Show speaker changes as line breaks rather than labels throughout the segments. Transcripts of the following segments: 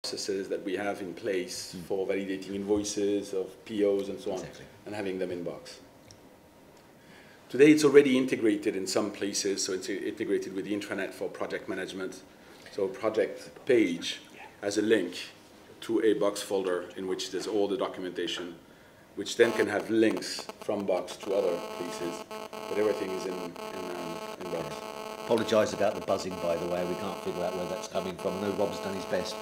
processes that we have in place for validating invoices of POs and so on, and having them in Box. Today it's already integrated in some places, so it's integrated with the intranet for project management. So a project page has a link to a Box folder in which there's all the documentation, which then can have links from Box to other places, but everything is in Box.
Apologise about the buzzing, by the way. We can't figure out where that's coming from. I know Rob's done his best.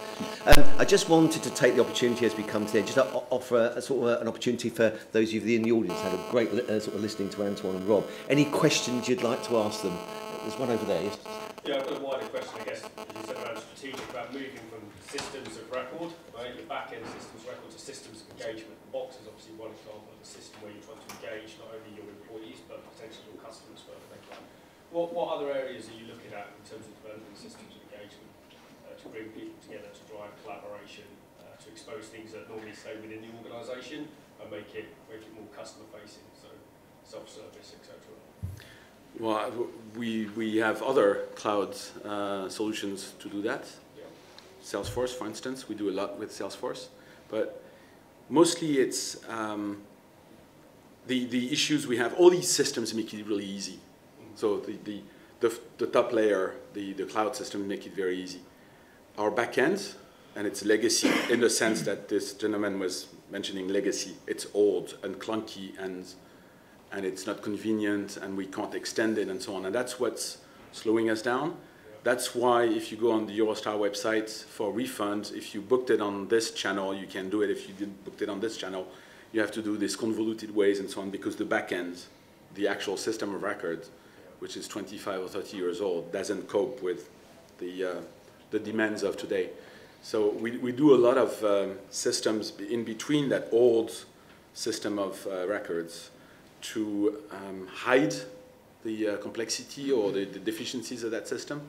I just wanted to take the opportunity as we come to the end, just to offer an opportunity for those of you in the audience who had a great sort of listening to Antoine and Rob. Any questions you'd like to ask them? There's one over there. Yes?
Yeah, I've got a wider question, I guess, as you said, around strategic, about moving from systems of record, right, your back-end systems of record, to systems of engagement. Box is obviously one example of a system where you're trying to engage not only your employees, but potentially your customers further. What other areas are you looking at in terms of developing systems of engagement to bring people together, to drive collaboration, to expose things that normally stay within the organisation and make it more customer-facing, so self-service, etc.?
Well, we have other cloud solutions to do that. Yeah. Salesforce, for instance, we do a lot with Salesforce, but mostly it's the issues we have. All these systems make it really easy. So the top layer, the cloud system, make it very easy. Our backend, and it's legacy in the sense that this gentleman was mentioning legacy. It's old and clunky and it's not convenient and we can't extend it and so on. And that's what's slowing us down. That's why if you go on the Eurostar website for refunds, if you booked it on this channel, you can do it. If you didn't book it on this channel, you have to do this convoluted ways and so on, because the backend, the actual system of record, which is 25 or 30 years old, doesn't cope with the demands of today. So we do a lot of systems in between that old system of records to hide the complexity or the deficiencies of that system.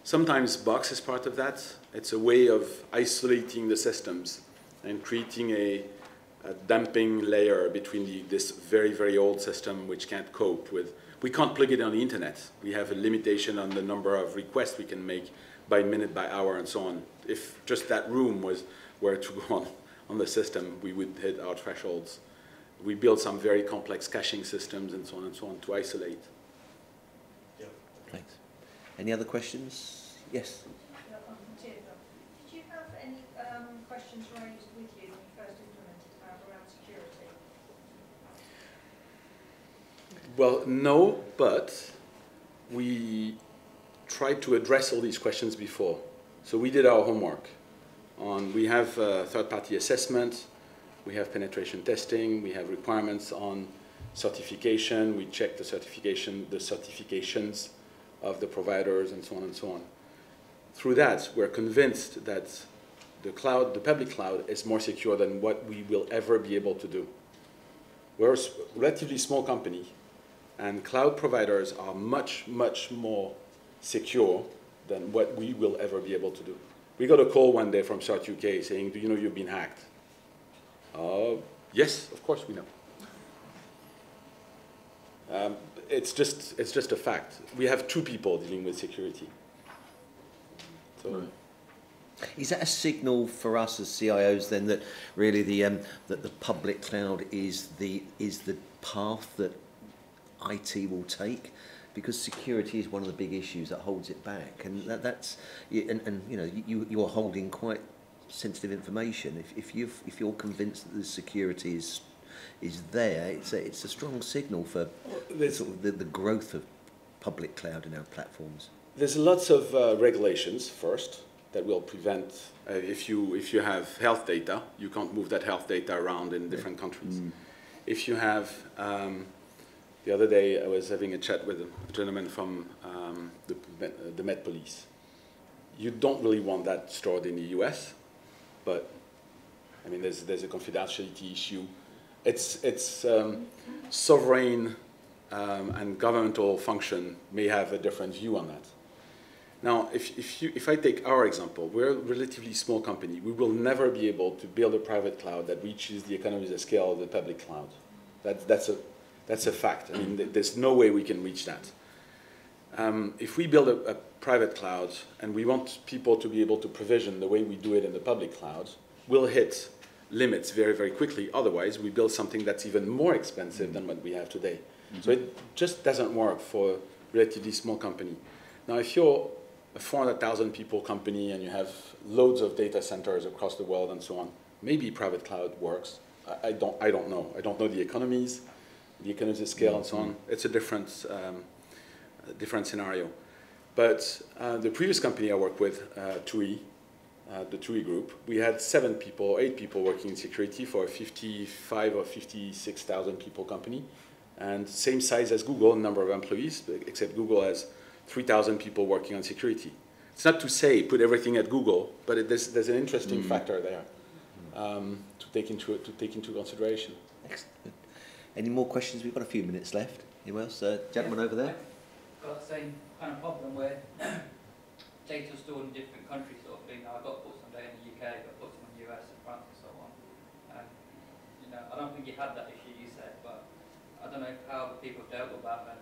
Sometimes Box is part of that. It's a way of isolating the systems and creating a dumping layer between this very, very old system which can't cope with. We can't plug it on the internet. We have a limitation on the number of requests we can make by minute, by hour, and so on. If just that room were to go on the system, we would hit our thresholds. We build some very complex caching systems and so on to isolate.
Yeah. Thanks. Any other questions? Yes.
Did you have any questions raised with you when you first implemented around security?
Well, no, but we tried to address all these questions before. So we did our homework. We have third-party assessment, we have penetration testing, we have requirements on certification, we check the certifications of the providers and so on and so on. Through that, we're convinced that the public cloud is more secure than what we will ever be able to do. We're a relatively small company, and cloud providers are much, much more secure than what we will ever be able to do. We got a call one day from CERT UK saying, do you know you've been hacked? Yes, of course we know. It's just a fact. We have 2 people dealing with security. So.
Is that a signal for us as CIOs then that really that the public cloud is the path that IT will take? Because security is one of the big issues that holds it back, and that's you know you're holding quite sensitive information. If you're convinced that the security is there, it's a strong signal for sort of the growth of public cloud in our platforms.
There's lots of regulations first that will prevent if you have health data, you can't move that health data around in different countries. If you have the other day, I was having a chat with a gentleman from the Met Police. You don't really want that stored in the US, but I mean, there's a confidentiality issue. It's sovereign and governmental function may have a different view on that. Now, if I take our example, we're a relatively small company. We will never be able to build a private cloud that reaches the economies of scale of the public cloud. That's a fact. I mean, there's no way we can reach that. If we build a private cloud and we want people to be able to provision the way we do it in the public cloud, we'll hit limits very, very quickly. Otherwise, we build something that's even more expensive than what we have today. So it just doesn't work for a relatively small company. Now, if you're a 400,000 people company and you have loads of data centers across the world and so on, maybe private cloud works. I don't know. I don't know the economies of scale and so on. It's a different scenario. But the previous company I worked with, TUI, the TUI group, we had 7 people, 8 people working in security for a 55 or 56,000 people company. And same size as Google, number of employees, except Google has 3,000 people working on security. It's not to say put everything at Google, but there's an interesting factor there to take into consideration.
Excellent. Any more questions? We've got a few minutes left. Anyone else? Gentleman over there.
I've got the same kind of problem where data stored in different countries sort of thing. I've got books on data in the UK, got books on the US and France and so on. You know, I don't think you had that issue you said, but I don't know how the people dealt with that, and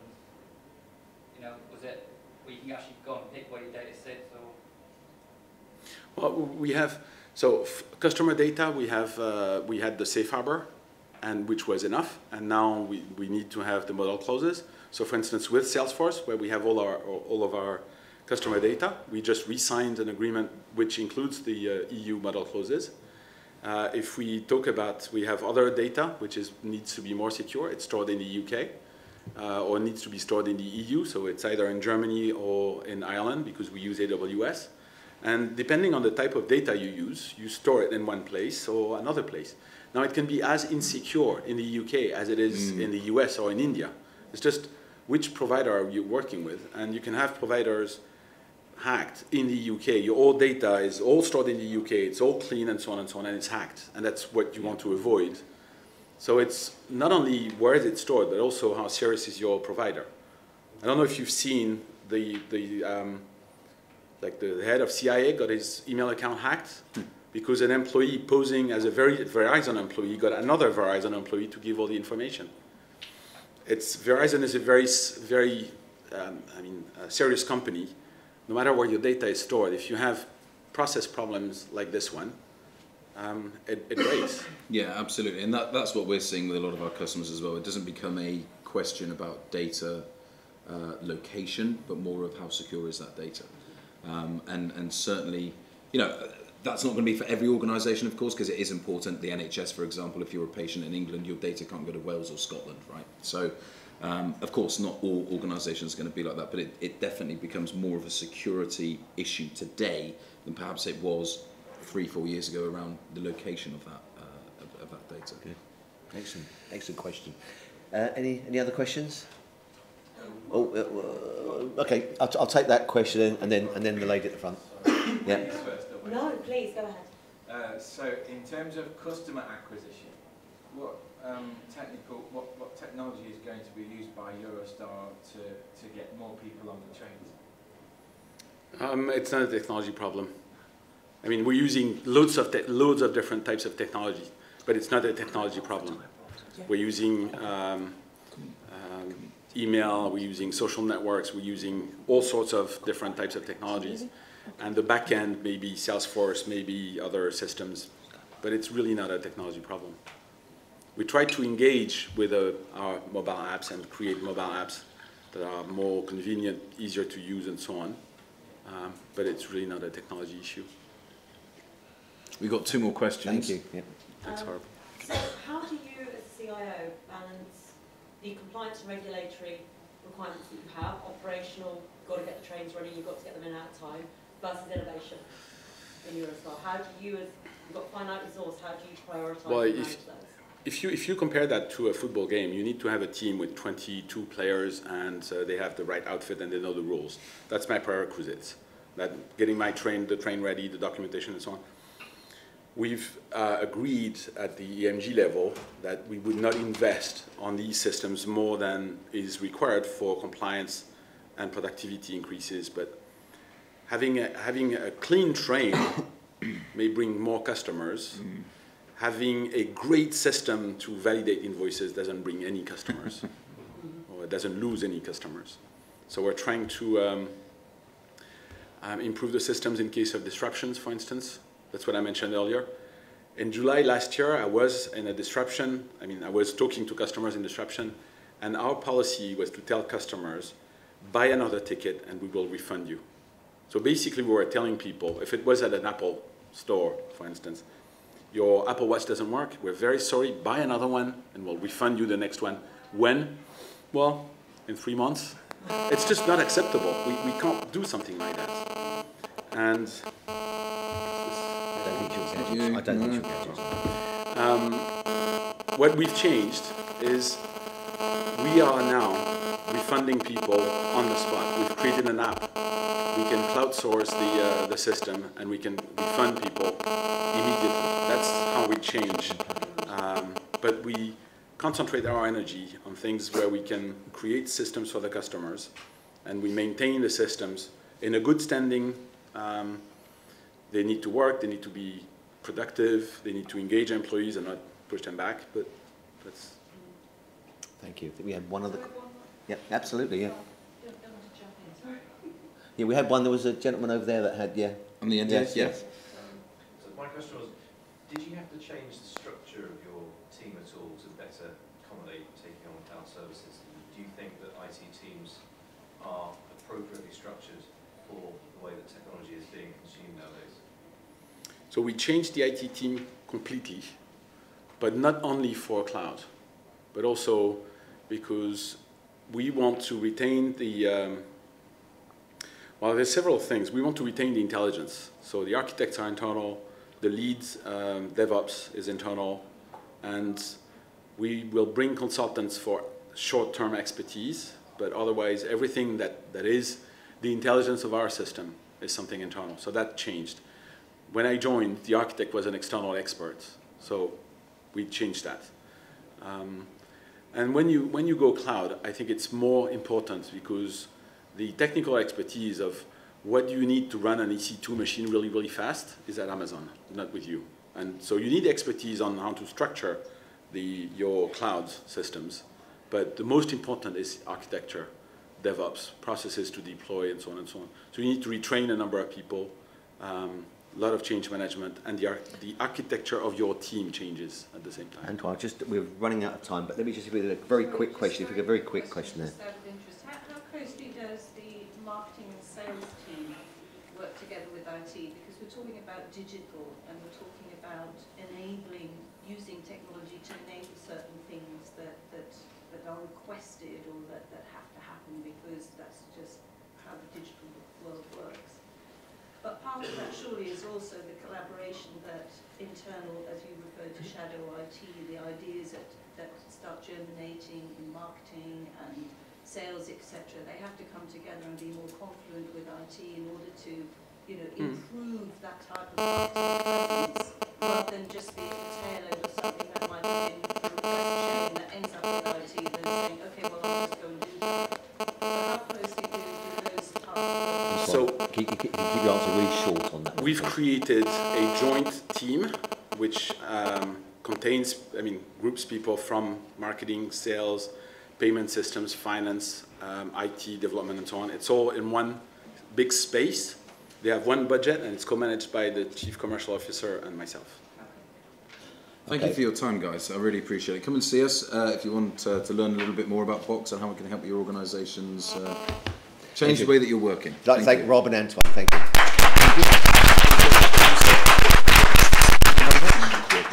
you know, was it where you can actually go and pick where your data sits, or?
Well, we have customer data. We had the safe harbor, and which was enough, and now we need to have the model clauses. So, for instance, with Salesforce, where we have all of our customer data, we just re-signed an agreement which includes the EU model clauses. If we talk about, we have other data which needs to be more secure. It's stored in the UK or needs to be stored in the EU. So it's either in Germany or in Ireland because we use AWS. And depending on the type of data you use, you store it in one place or another place. Now it can be as insecure in the UK as it is in the US or in India. It's just which provider are you working with, and you can have providers hacked in the UK. Your old data is all stored in the UK, it's all clean and so on, and it's hacked. And that's what you want to avoid. So it's not only where is it stored, but also how serious is your provider. I don't know if you've seen like the head of CIA got his email account hacked because an employee posing as a Verizon employee got another Verizon employee to give all the information. Verizon is a very serious company. No matter where your data is stored, if you have process problems like this one, it breaks.
Yeah, absolutely. And that's what we're seeing with a lot of our customers as well. It doesn't become a question about data location, but more of how secure is that data. And certainly, you know, that's not going to be for every organisation, of course, because it is important. The NHS, for example, if you're a patient in England, your data can't go to Wales or Scotland, right? So, of course, not all organisations are going to be like that, but it definitely becomes more of a security issue today than perhaps it was 3-4 years ago around the location of that data.
Good. Excellent question. Any other questions? Okay, I'll take that question and then the lady at the front. Yeah.
No, please go ahead.
So, in terms of customer acquisition, what technology is going to be used by Eurostar to get more people on the trains?
It's not a technology problem. I mean, we're using loads of different types of technology, but it's not a technology problem. We're using email, we're using social networks, we're using all sorts of different types of technologies. And the back end may be Salesforce, maybe other systems, but it's really not a technology problem. We try to engage with our mobile apps and create mobile apps that are more convenient, easier to use, and so on. But it's really not a technology issue.
We've got 2 more questions.
Thank you. Yeah.
Thanks, Harp.
So how do you, as a CIO, balance the compliance and regulatory requirements that you have, operational, you've got to get the trains running, you've got to get them in out of time, versus innovation in Eurostar? How do you, as you've got finite resource, how do you prioritise and manage those?
If you compare that to a football game, you need to have a team with 22 players and they have the right outfit and they know the rules. That's my prerequisites. That getting the train ready, the documentation and so on. We've agreed at the EMG level that we would not invest on these systems more than is required for compliance and productivity increases. But having a clean train may bring more customers. Having a great system to validate invoices doesn't bring any customers, or it doesn't lose any customers. So we're trying to improve the systems in case of disruptions, for instance. That's what I mentioned earlier. In July last year, I was in a disruption. I was talking to customers in disruption, and our policy was to tell customers, buy another ticket and we will refund you. So basically we were telling people, if it was at an Apple store, for instance, your Apple Watch doesn't work, we're very sorry, buy another one and we'll refund you the next one. When? Well, in 3 months. It's just not acceptable. We can't do something like that. And
I don't think she'll get it.
what we've changed is we are now refunding people on the spot. We've created an app. We can crowdsource the system and we can refund people immediately. That's how we change. But we concentrate our energy on things where we can create systems for the customers and we maintain the systems in a good standing. They need to work, they need to be productive, they need to engage employees and not push them back, but that's...
Thank you. I think we had one other... Yeah, absolutely, yeah. Yeah, we had one, there was a gentleman over there that had, yeah.
On the end,
yes.
yes.
So my question was, did you have to change the structure of your team at all to better accommodate taking on cloud services? Do you think that IT teams are appropriately structured for the way that technology is being consumed nowadays?
So we changed the IT team completely, but not only for cloud, but also because we want to retain the, well, there's several things. We want to retain the intelligence. So the architects are internal, the lead DevOps is internal, and we will bring consultants for short-term expertise, but otherwise everything that is the intelligence of our system is something internal. So that changed. When I joined, the architect was an external expert, so we changed that. And when you go cloud, I think it's more important because the technical expertise of what you need to run an EC2 machine really, really fast is at Amazon, not with you. And so you need expertise on how to structure your cloud systems. But the most important is architecture, DevOps, processes to deploy, and so on and so on. So you need to retrain a number of people. A lot of change management, and the architecture of your team changes at the same time.
Antoine, we're running out of time, but let me just give you a very quick question. If we get a very quick question there.
Just out of interest, how closely does the marketing and sales team work together with IT? Because we're talking about digital, and we're talking about using technology to enable certain things that are requested or that have to happen because that's just how the digital world works. But part of that surely is also the collaboration that internal, as you referred to shadow IT, the ideas that start germinating in marketing and sales, etc. They have to come together and be more confluent with IT in order to, improve that type of marketing presence, rather than just be at the tail end of something that might have been a request chain that ends up with IT then saying, okay, well, I'll just go and do that. So how closely do those tasks?
So keep your answer really short on that.
We've created a joint team which contains, groups people from marketing, sales, payment systems, finance, IT, development, and so on. It's all in one big space. They have one budget, and it's co-managed by the Chief Commercial Officer and myself.
Thank you for your time, guys. I really appreciate it. Come and see us if you want to learn a little bit more about Box and how we can help your organisations change the way that you're working.
I'd like to thank Rob and Antoine. Thank you.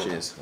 Cheers.